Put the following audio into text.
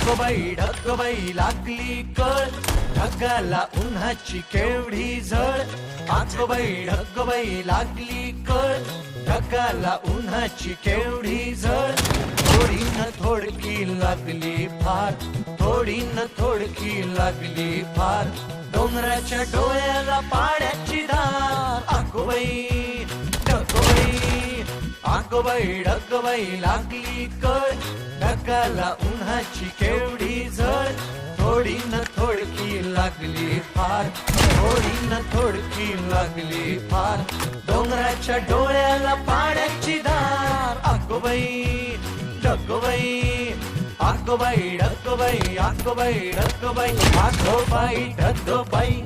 ढगबाई लागली कळ, ढगाला उन्हाची केवढी झळ. ढगबाई लागली कळ, ढगाला उन्हाची केवढी झळ. थोडी न थोडकी लागली फार, थोडी न थोडकी लागली फार. डोंगराच्या डोळ्याला पाण्याची धार. ढगबाई लागली कळ, ढगाला उन्हाची केवढी झळ. थोडी न थोडकी लागली फार, थोडी न थोडकी लागली फार. डोंगराच्या डोळ्याला पाण्याची धार. ढगबाई ढगबाई ढगबाई ढगबाई ढगबाई ढगबाई.